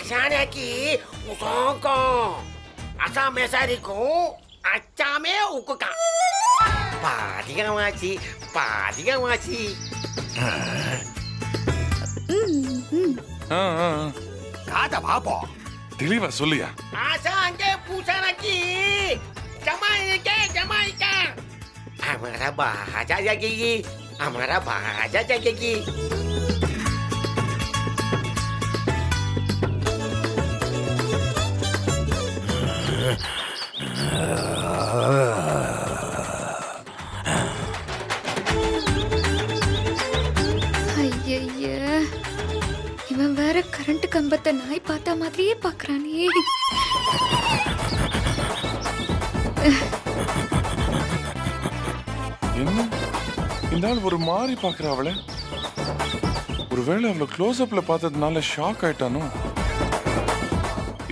Sana ki usongkong. Asa mesariku acame ukuka. Padiga machi. காத பாப்போம். தெளிவா சொல்லியா? Asa ange pusana ki. Jamaika. Amara bahaja gigi. ஐயையே, இவன் வேற கரண்ட் கம்பத்தை நாய் பார்த்த மாதிரியே பாக்குறானே. என்ன இந்த ஆள் ஒரு மாதிரி பாக்குற அவளை? ஒருவேளை அவளை க்ளோஸ் அப்ல பார்த்ததுனால ஷாக் ஆயிட்டானோ?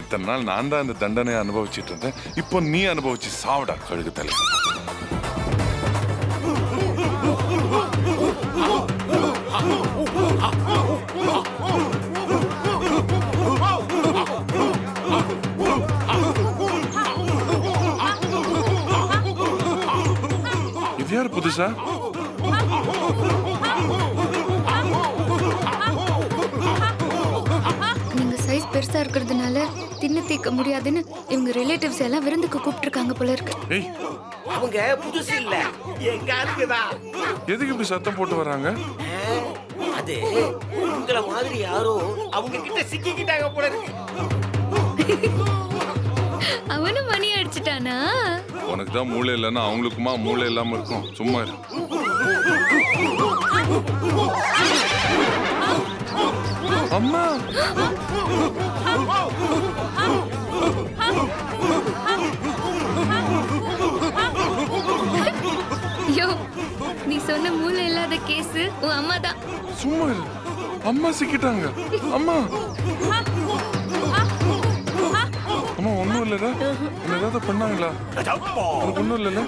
இத்தனை நாள் நான் தான் இந்த தண்டனையை அனுபவிச்சுட்டு இருந்தேன். இப்போ நீ அனுபவிச்சு சாவடா கழுகு தலை. இது யார் புதுசா? நீங்க சைஸ் பெருசா இருக்கிறதுனால தின்னு தீக்க முடியாதுன்னு இவங்க ரிலேட்டிவ்ஸ் எல்லாம் விருந்துக்கு கூப்பிட்டுருக்காங்க போல இருக்கு. ஏய், அவங்க புதுசு இல்ல, எங்க ஆளுக்குதான். எதுக்கு இப்படி சத்தம் போட்டு வர்றாங்க? அது உங்களை மாதிரி யாரோ அவங்க கிட்ட சிக்கிக்கிட்டாங்க போல இருக்கு. அவனும் மணி அடிச்சிட்டானா? உனக்கு தான் மூளை இல்லைன்னா அவங்களுக்குமா மூளை இல்லாம இருக்கும். சும்மா இரு. அம்மா, ஐயோ, நீ சொன்ன மூளை இல்லாத கேஸ் உன் அம்மா தான். சும்மா இரு. அம்மா சிக்கிட்டாங்க. அம்மா அம்மா ஒண்ணும் இல்லடா. என்ன ஏதாவது பண்ணாங்களா? உனக்கு ஒண்ணும் இல்லல?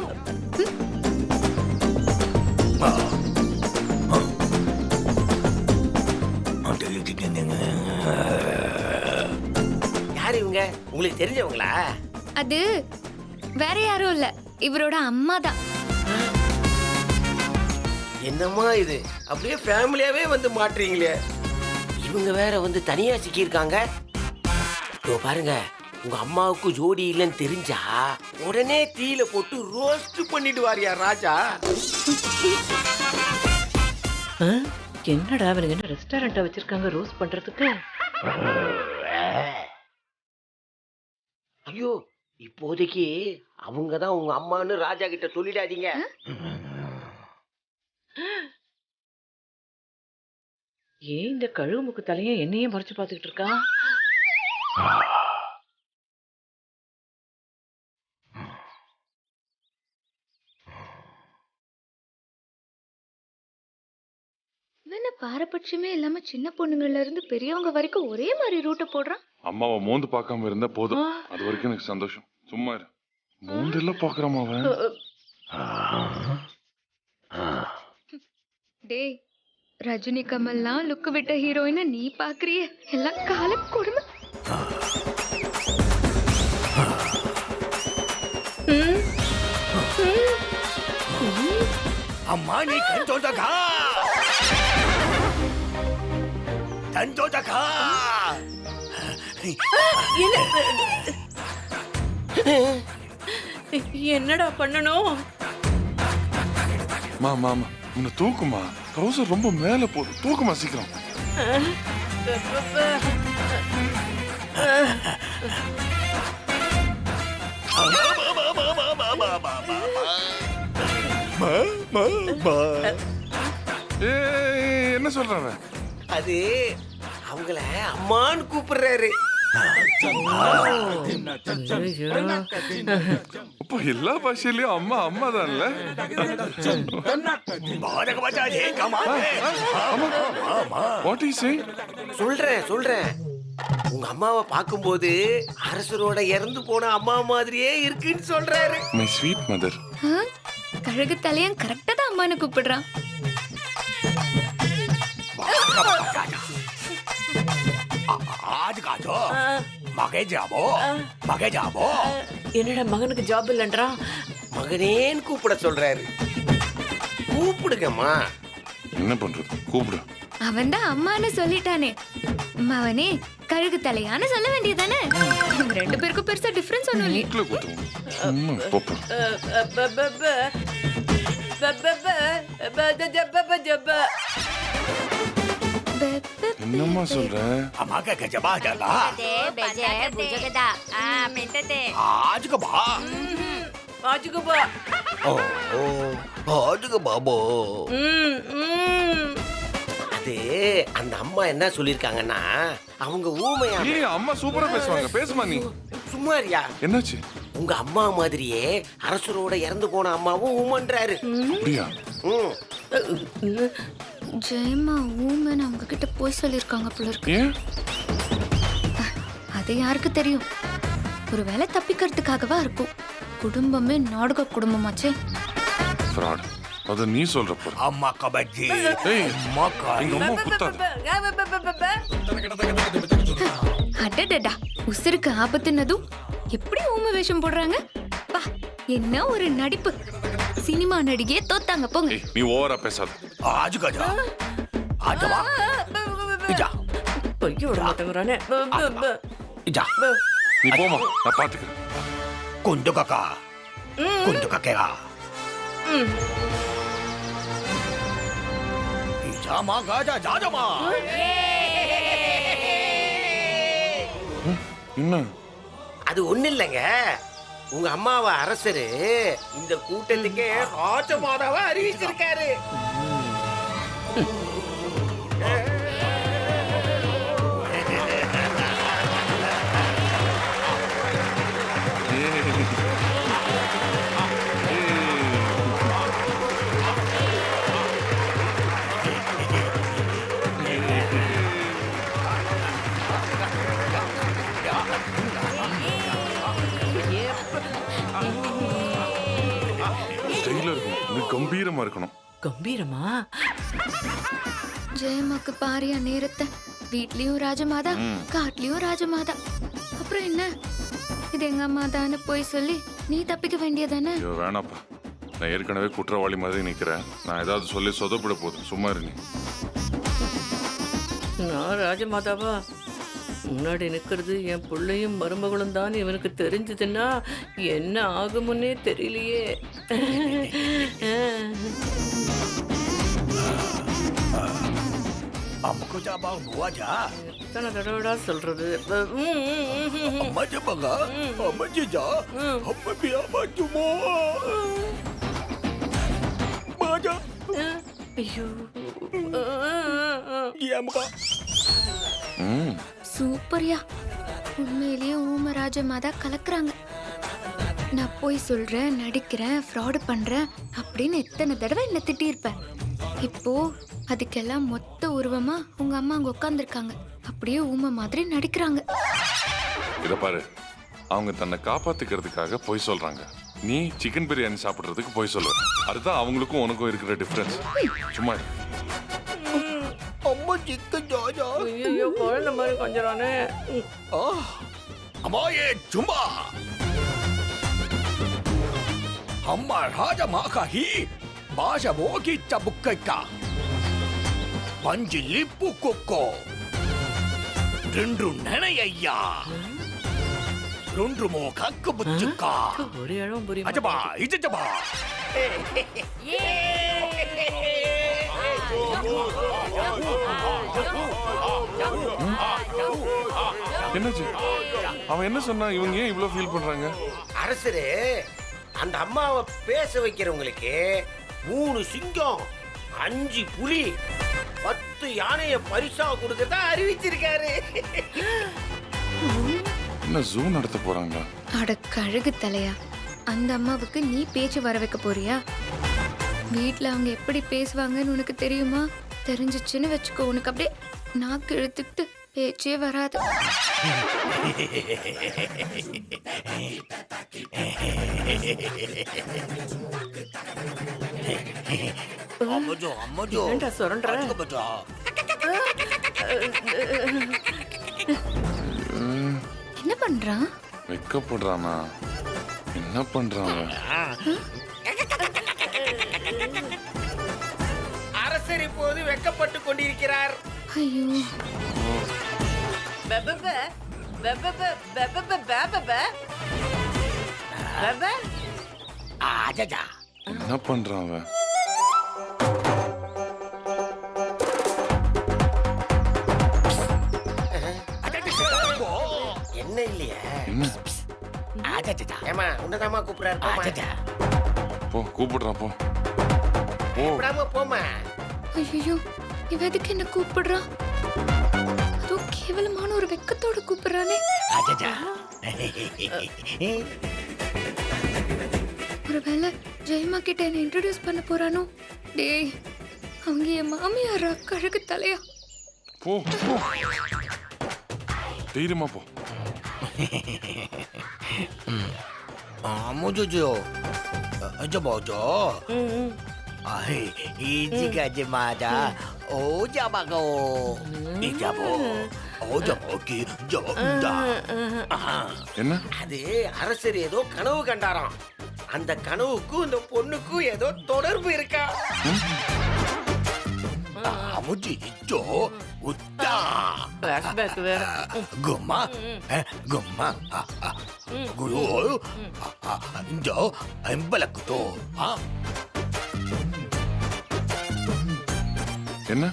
யாரு இவங்க? உங்களுக்கு தெரிஞ்சவங்களா? அது வேற யாரும் இல்ல, இவரோட அம்மா தான். என்னம்மா இது, அப்படியே ஃபேமிலியாவே வந்து மாட்டுறீங்களே. இவங்க வேற வந்து தனியா சிக்கியிருக்காங்க. இதோ பாருங்க, உங்க அம்மாவுக்கு ஜோடி இல்லைன்னு தெரிஞ்சா உடனே தீயில போட்டு ரோஸ்ட் பண்ணிட்டு வாரியா ராஜா. என்னடா அவனுங்க என்ன ரெஸ்டாரண்ட்டை வச்சிருக்காங்க ரோஸ்ட் பண்றதுக்கு? ஐயோ, இப்போதைக்கு அவங்க தான் உங்க அம்மான்னு ராஜா கிட்ட சொல்லிடாதீங்க. ஏன் இந்த கழுவுமுக்கு தலைய என்னையே மறைச்சு பார்த்துக்கிட்டு இருக்கா? இவன பாரபட்சமே இல்லாம சின்ன பொண்ணுங்கள்ல இருந்து பெரியவங்க வரைக்கும் ஒரே மாதிரி ரூட்ட போடுறான். அம்மாவை மோந்து பார்க்காம இருந்தா போதும். அது வரைக்கும் எனக்கு சந்தோஷம். சும்மா இரு. மோந்து எல்லாம் பாக்குறாமா அவன்? டேய், ரஜினி கமல்லாம் லுக்கு விட்ட ஹீரோயினை நீ பாக்குறிய? எல்லாம் கால கொடுமை. அம்மா நீ கஞ்சோதகா. என்னடா பண்ணணும்? மாமா உன்னை தூக்குமா. ட்ரௌசர் ரொம்ப மேல போகுது. தூக்குமா சீக்கிரம். என்ன சொல்றாங்க? அது அவங்கள அம்மான்னு கூப்பிடுறாரு. அப்ப எல்லா பாஷையிலயும் அம்மா அம்மா தான்ல. What is saying? சொல்றேன். உங்க அம்மாவை பார்க்கும்போது அரசரோட இறந்து போன அம்மா மாதிரியே இருக்குன்னு சொல்றாரு. My sweet mother. கழுகு தலையன் கரெக்டா தான் அம்மானு கூப்பிடுறான். ராஜகாஜோ மகே ஜாபோ மகே ஜாபோ என்னடா மகனுக்கு ஜாப் இல்லைன்றான்? மகனேன்னு கூப்பிட சொல்றாரு. கூப்பிடுங்கம்மா. என்ன பண்றது? கூப்பிடு. அவன் தான் அம்மான்னு சொல்லிட்டானே, அவனே கழுகு தலையான்னு சொல்ல வேண்டியதானே. ரெண்டு பேருக்கும் பெருசா டிஃபரன்ஸ் ஒண்ணும் இல்லையே. வீட்டுல கூத்துவோம். சும்மா போப்பா. என்னம்மா சொல்ற? மகே கஜபா ஜலா ஆஜுக பா ஆஜுக்குப்பா. ஓ ஆஜுக பாபோ அது அந்த அம்மா என்ன சொல்லிருக்காங்கன்னா, அவங்க ஊமையா. ஏய், அம்மா சூப்பரா பேசுவாங்க. பேசுமா நீ. சும்மாரியா? என்னாச்சு? உங்க அம்மா மாதிரியே அரசரோட இறந்து போன அம்மாவும் ஊமன்றாரு. அப்படியா? ம். ஜெயம்மா ஊமன் அவங்க கிட்ட போய் சொல்லிருக்காங்க போல இருக்கு. ஏன்? அது யாருக்கு தெரியும்? ஒருவேளை தப்பிக்கிறதுக்காகவா இருக்கும். குடும்பமே நாடக குடும்பமாச்சே. ஃப்ராட். அத நீ சொல்றப்ப. அம்மா கபஜி ஏய், மக்கா எங்க அம்மா குத்தாத. அடடடா, உசுருக்கு ஆபத்துனதும் எப்படி ஊம வேஷம் போடுறாங்க? பா, என்ன ஒரு நடிப்பு. சினிமா நடிகையே தோத்தாங்க போங்க. ஏய், நீ ஓவரா பேசாத. ஆஜுக ஜா ஆஜவா இஜா ஐயோ விட மாட்டேங்கிறானே. இஜா நீ போமா, நான் பாத்துக்கிறேன். குண்டு கக்கா குண்டு கக்கேகா இஜா மகா ஜா ஜாஜமா என்ன? அது ஒண்ணு இல்லைங்க. உங்க அம்மாவை அரசரு இந்த கூட்டத்துக்கே ராஜமாதாவா அறிவிச்சிருக்காரு. ஸ்டைலா இருக்கணும். நீ கம்பீரமா இருக்கணும். கம்பீரமா? ஜெயம்மாக்கு பாரியா நேரத்தை. வீட்லயும் ராஜமாதா, காட்டுலயும் ராஜமாதா. அப்புறம் என்ன? இது எங்க அம்மா தானே போய் சொல்லி நீ தப்பிக்க வேண்டியதானே. ஐயோ வேணாப்பா. நான் ஏற்கனவே குற்றவாளி மாதிரி நிக்கிறேன். நான் ஏதாவது சொல்லி சொதப்பிட போகுது. சும்மா இரு நீ. நான் ராஜமாதாவா? முன்னாடி நிக்கிறது என் பிள்ளையும் மருமகளும் தான் இவனுக்கு தெரிஞ்சதுன்னா என்ன ஆகுமுன்னே தெரியலையே. அம்முக்கு ஜாபா புவாஜா எத்தனை தடவைடா சொல்றது? அம்மா ஜபகா அம்மா ஜிஜா அம்மா பியா மஜுமோ மாஜா ஐயோ. ஏம்கா ம். சூப்பர்யா. உண்மையிலேயே ஊம ராஜமாதா கலக்குறாங்க. நான் போய் சொல்றேன், நடிக்கிறேன், ஃப்ராடு பண்றேன் அப்படின்னு எத்தனை தடவை என்ன திட்டியிருப்பேன். இப்போ அதுக்கெல்லாம் மொத்த உருவமா உங்க அம்மா அங்க உட்காந்துருக்காங்க. அப்படியே ஊம மாதிரி நடிக்கிறாங்க. இத பாரு. அவங்க தன்னை காப்பாத்திக்கிறதுக்காக பொய் சொல்றாங்க. நீ சிக்கன் பிரியாணி சாப்பிடுறதுக்கு பொய் சொல்ற. அதுதான் அவங்களுக்கும் உனக்கும் இருக்கிற டிஃபரன்ஸ். சும்மா இரு. அம்மா சிக்கன் ஜாஜா ஐயோ குழந்தை மாதிரி கொஞ்சறானே. அம்மா ஏ ஜும்பா அம்மா ராஜா மாகாஹி பாஷா போகி சபுக்கைக்கா பஞ்சு லிப்பு கொக்கோ ரெண்டு நனையா ரெண்டு மோ கக்கு புச்சுக்கா ஒரு இடம் புரியும். அஜபா இஜபா என்னாச்சு? அவன் என்ன சொன்னா? இவங்க ஏன் இவ்வளவு ஃபீல் பண்றாங்க? அரசரு அந்த அம்மாவை பேச வைக்கிறவங்களுக்கு 3 சிங்கம் 5 புலி 10 யானைய பரிசா கொடுக்கறதா அறிவிச்சிருக்காரு. என்ன ஜூ நடத்த போறாங்களா? அட கழுகு தலையா, அந்த அம்மாவுக்கு நீ பேச்சு வர வைக்க போறியா? வீட்ல அவங்க எப்படி பேசுவாங்கன்னு உனக்கு தெரியுமா? தெரிஞ்சிச்சுன்னு வச்சுக்கோ, உனக்கு அப்படியே நாக்கு இழுத்துக்கிட்டு பேச்சே வராது. அம்மஜோ அம்மஜோ ஏன்டா சுரண்டுற? அஜபா பண்றான்? வெக்கப்படுறானா? என்ன பண்றாங்க? அரசர் இப்போது வெக்கப்பட்டு கொண்டிருக்கிறார். ஐயோ, அஜஜா என்ன பண்றாங்க? என்ன இல்லையா? என்ன? அஜஜா ஏமா உன்னதாமா கூப்பிடுறாரு. போம்மா. அஜஜா போ கூப்பிடுறான் போ. போ. கூப்பிடாம போமா. ஐயோ, இவ எதுக்கு என்ன கூப்பிடுறான்? அதோ கேவலமான ஒரு வெக்கத்தோட கூப்பிடுறானே. அஜஜா ஒருவேளை ஜெயமா கிட்ட என்ன இன்ட்ரோடியூஸ் பண்ண போறானோ? டேய், அவங்க என் மாமியாரா? கழுகு தலையா? போ போ. தைரியமா போ. 무주주 저 뭐죠? 아이 이지가지마다 오자마고 이자보 오자먹기 저다. என்ன? அது அரசர் ஏதோ கனவு கண்டாராம். அந்த கனவுக்கும் இந்த பொண்ணுக்கும் ஏதோ தொடர்பு இருக்கா? 아무지 있죠? 웃다. ஃப்ளாஷ்பேக் வேற. 그마 그마 그요 저 엠발라크도 아 என்ன?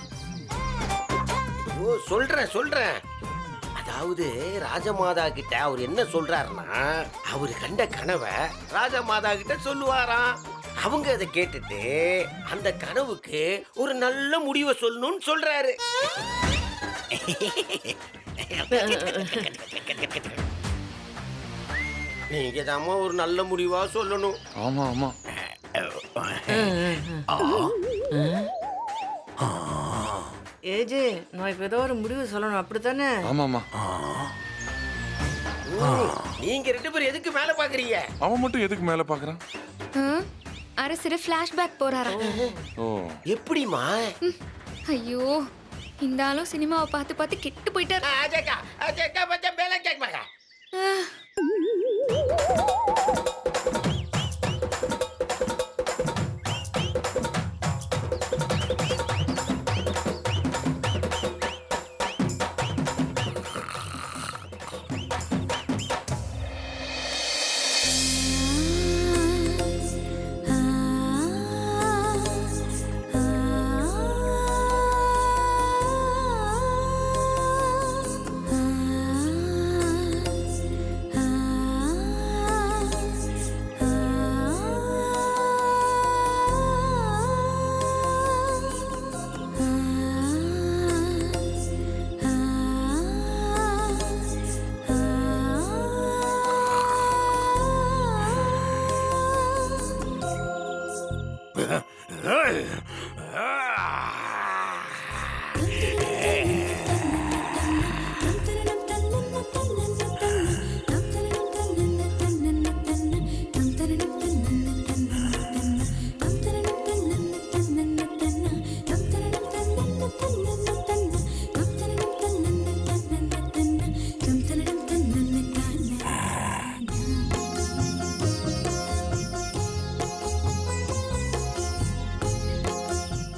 ஓ, சொல்றேன். அதாவது ராஜமாதா கிட்ட அவர் என்ன சொல்றாருன்னா, அவர் கண்ட கனவை ராஜமாதா கிட்ட சொல்லுவாராம். அவங்க அதை கேட்டுட்டு அந்த கனவுக்கு ஒரு நல்ல முடிவை சொல்லணும்னு சொல்றாரு. நீங்க தாமா ஒரு நல்ல முடிவா சொல்லணும். ஆமா ஆமா. ஏஜே, நான் இப்ப ஏதோ ஒரு முடிவு சொல்லணும், அப்படித்தானே? ஆமாமா. நீங்க ரெண்டு பேரும் எதுக்கு மேல பாக்குறீங்க? அவன் மட்டும் எதுக்கு மேல பாக்குறான்? அரசர் ஃபிளாஷ்பேக் போறாரா? ஓ, எப்படிமா? ஐயோ, இந்த ஆளும் சினிமாவை பார்த்து பார்த்து கெட்டு போயிட்டாரு. அஜக்கா பச்சை மேல கேட்பாங்க.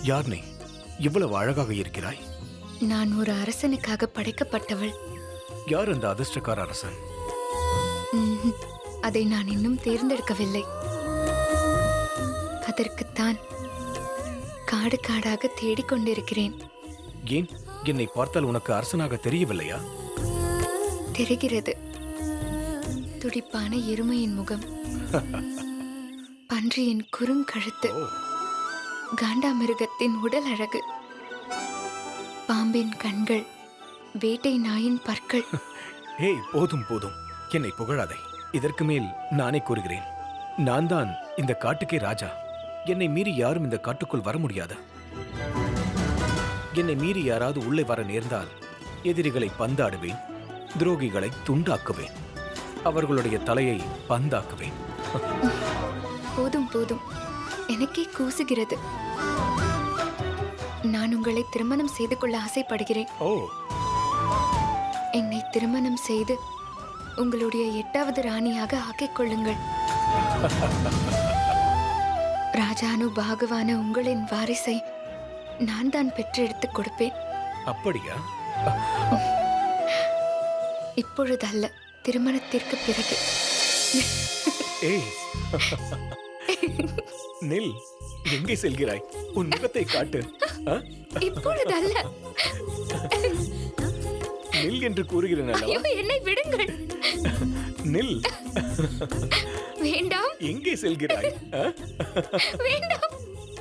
யார் நீ? இவ்வளவு அழகாக இருக்கிறாய். நான் ஒரு அரசனுக்காக படைக்கப்பட்டவள். யார் அந்த அதிர்ஷ்டக்கார அரசன்? ம்ஹும். அதை நான் இன்னும் தேர்ந்தெடுக்கவில்லை. அதற்குத்தான் காடு காடாக தேடிக்கொண்டிருக்கிறேன். ஏன் என்னை பார்த்தால் உனக்கு அரசனாக தெரியவில்லையா? தெரிகிறது. துடிப்பான எருமையின் முகம், பன்றியின் குறுங்கழுத்து, காண்டாமிருகத்தின் உடல் அழகு, பாம்பின் கண்கள், வேட்டை நாயின் பற்கள். ஏய், போதும் போதும், என்னை புகழாதே. இதற்கு மேல் நானே கூறுகிறேன், நான் தான் இந்த காட்டுக்கே ராஜா. என்னை மீறி யாரும் இந்த காட்டுக்குள் வர முடியாது. என்னை மீறி யாராவது உள்ளே வர நேர்ந்தால் எதிரிகளை பந்தாடுவேன், துரோகிகளை துண்டாக்குவேன், அவர்களுடைய தலையை பந்தாக்குவேன். போதும் போதும், எனக்கே கூசுகிறது. நான் உங்களை திருமணம் செய்து கொள்ள ஆசைப்படுகிறேன். ஓ, என்னை திருமணம் செய்து உங்களுடைய 8வது ராணியாக ஆக்கிக் கொள்ளுங்கள். ராஜானு பாகவான உங்களின் வாரிசை நான் தான் பெற்றெடுத்துக் கொடுப்பேன். அப்படியா? இப்பொழுதல்ல, திருமணத்திற்கு பிறகு. ஏய் நில், எங்கே செல்கிறாய்? உன் முகத்தை காட்டு. ஆ? இப்பொழுதல்ல. நில் என்று கூறுகிறேன் அல்லவா? ஐயோ, என்னை விடுங்கள். நில். வேண்டாம். எங்கே செல்கிறாய்? ஆ? வேண்டாம்.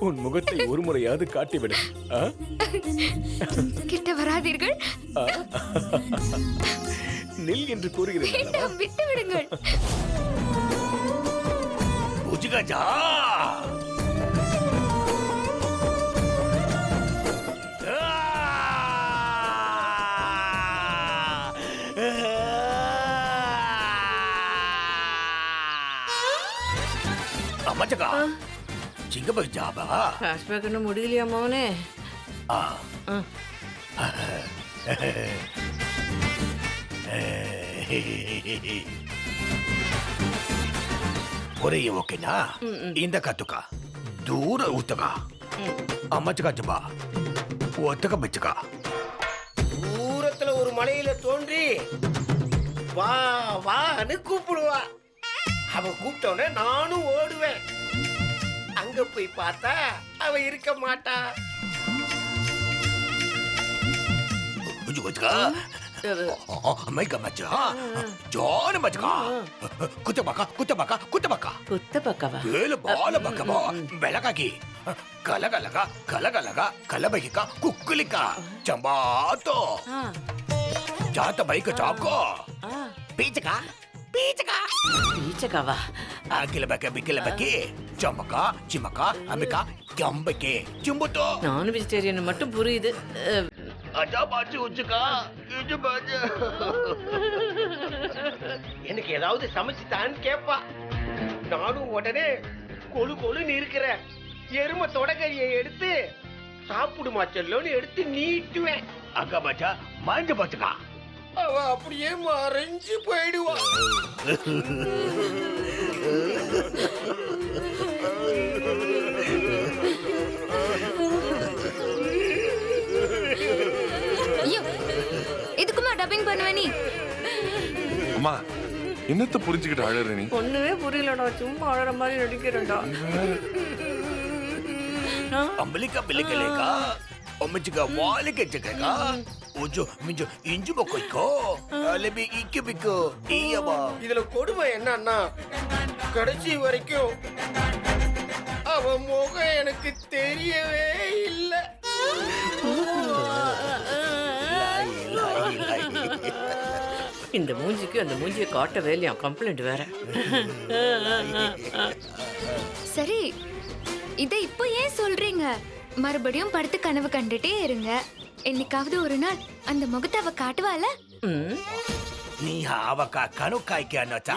உன் முகத்தை ஒரு முறையாவது காட்டிவிடு. ஆ? கிட்ட வராதீர்கள். ஆ? நில் என்று கூறுகிறேன் அல்லவா? வேண்டாம், விட்டு விடுங்கள். உஜ்கஜா அம்மாச்சக்கா சிங்க போய் ஜாபா ஃபிளாஷ்பேக் இன்னும் முடியலையா மோனே? ஆ ஒரே ஓகேனா இந்த கத்துக்கா தூர ஊத்துக்கா அம்மாச்சுக்கா ஜபா ஒத்துக்க பிச்சுக்கா தூரத்துல ஒரு மலையில தோன்றி வா வான்னு கூப்பிடுவா. அவ கூப்பிட்டோன்னே நானும் ஓடுவேன். அங்க போய் பார்த்தா அவ இருக்க மாட்டா. குத்த பக்கவா? ಬೆಳಗಾಗಿ ಕಲಗಲಗ ಕಲಗಲಗ ಕಲಬಗಿಕ ಕುಕ್ಕಲಿಕ ಚಂಬಾತೋ ಜಾತ ಬೈಕ ಚಾಕೋ ಪೀಚಕ ಪೀಚಕ பீச்சக்காவா? ಕಿಲಬಕ ಬಿಕಿಲಬಕಿ ಚಂಬಕ ಚಿಮಕ ಅಮಿಕ ಕೆಂಬಕೆ ಚಿಂಬುತೋ நான் வெஜிடேரியன் மட்டும் புரியுது. அஜா பாச்சு உச்சுக்கா இது பாச்சு எனக்கு ஏதாவது சமைச்சுட்டான்னு கேப்பா. நானும் உடனே கொழு கொழுன்னு இருக்கிற எரும தொடக்கையை எடுத்து சாப்பிடுமா செல்லோன்னு எடுத்து நீட்டுவேன். அக்கா பாச்சா மாஞ்ச பாச்சுக்கா அவ அப்படியே மறைஞ்சு போயிடுவா. ஐயோ, இதுக்குமா டப்பிங் பண்ணுவ நீ? அம்மா என்னத்த புரிஞ்சுக்கிட்டு அழற நீ? ஒண்ணுமே புரியலடா, சும்மா அழற மாதிரி நடிக்கிறேன்டா. அம்பலிக்கா பிள்ளைக்கலேக்கா ஒம்மச்சிக்கா வாலிக்க செக்கா ஓஜோ மிஞ்சோ இஞ்சு பக்கோ அலபி இக்கு பிக்கோ ஈயமா. இதுல கொடுமை என்னன்னா கடைசி வரைக்கும் அவ முகம் எனக்கு தெரியவே இல்லை. இந்த மூஞ்சிக்கு அந்த மூஞ்சியை காட்டவே இல்லையா? கம்ப்ளைண்ட் வேற. சரி, இதை இப்போ ஏன் சொல்றீங்க? மறுபடியும் படுத்து கனவு கண்டுட்டே இருங்க. என்னைக்காவது ஒரு நாள் அந்த முகத்தை அவ காட்டுவாள. நீ அவக்கா கனவு காய்க்க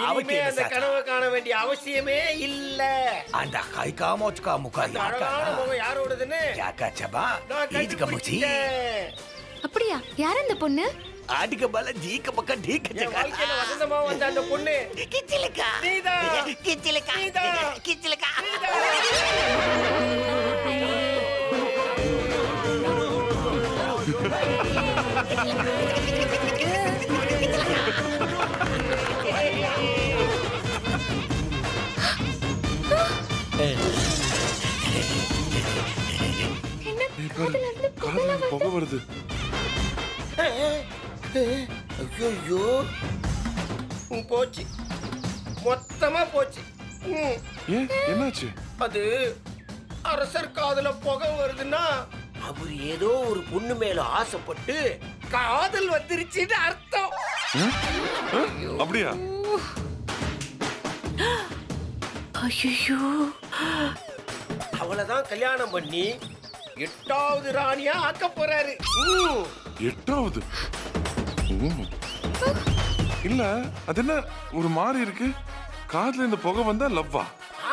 அவக்கே அந்த கனவு காண வேண்டிய அவசியமே இல்ல. அந்த காய்க்காம வச்சுக்கா முக்கா யாரோடதுன்னு யாக்காச்சபா ஈஜிக்க முச்சி. அப்படியா? யார் அந்த பொண்ணு? ஆடிக்க பல ஜீக்க பக்கம் டீக்க வாழ்க்கையில வசந்தமா வந்த அந்த பொண்ணு கிச்சிலக்கா நீதா கிச்சிலக்கா நீதா கிச்சிலக்கா. காதுல புகை வருது. ஐயோ போச்சு, மொத்தமா போச்சு. ஏன் என்னாச்சு? அது அரசர் காதுல புகை வருதுன்னா அவர் ஏதோ ஒரு பொண்ணு மேல ஆசைப்பட்டு காதல் வந்துருச்சுன்னு அர்த்தம். அப்படியா? ஐயோ, அவளைதான் கல்யாணம் பண்ணி 8வது ராணியா ஆக்க போறாரு. 8வது? இல்ல அது என்ன ஒரு மாதிரி இருக்கு? காதுல இந்த புகை வந்தா லவ்வா?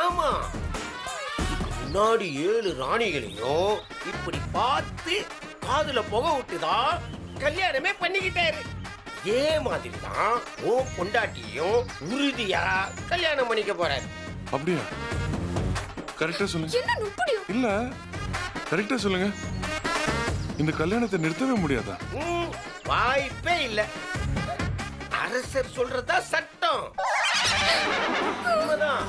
ஆமா, முன்னாடி 7 ராணிகளையும் இப்படி பார்த்து காதுல புகை விட்டுதான் கல்யாணமே பண்ணிக்கிட்டாரு. இதே மாதிரி தான் உன் பொண்டாட்டியும் உறுதியா கல்யாணம் பண்ணிக்க போறாரு. அப்படியா? கரெக்டா சொல்லுங்க. என்ன நுப்படியா? இல்ல, கரெக்டா சொல்லுங்க. இந்த கல்யாணத்தை நிறுத்தவே முடியாதா? வாய்ப்பே இல்ல. அரசர் சொல்றதா சட்டம். உண்மைதான்.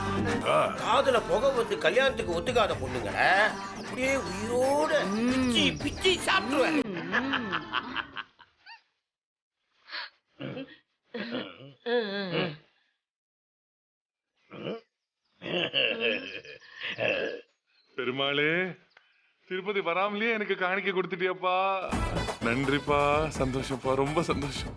காதுல புகை வந்து கல்யாணத்துக்கு ஒத்துக்காத பொண்ணுங்களை அப்படியே உயிரோட பிச்சி பிச்சி சாப்பிடுவாரு. பெருமாளே, திருப்பதி வராமலே எனக்கு காணிக்கை கொடுத்துட்டியாப்பா. நன்றிப்பா, சந்தோஷம்ப்பா, ரொம்ப சந்தோஷம்.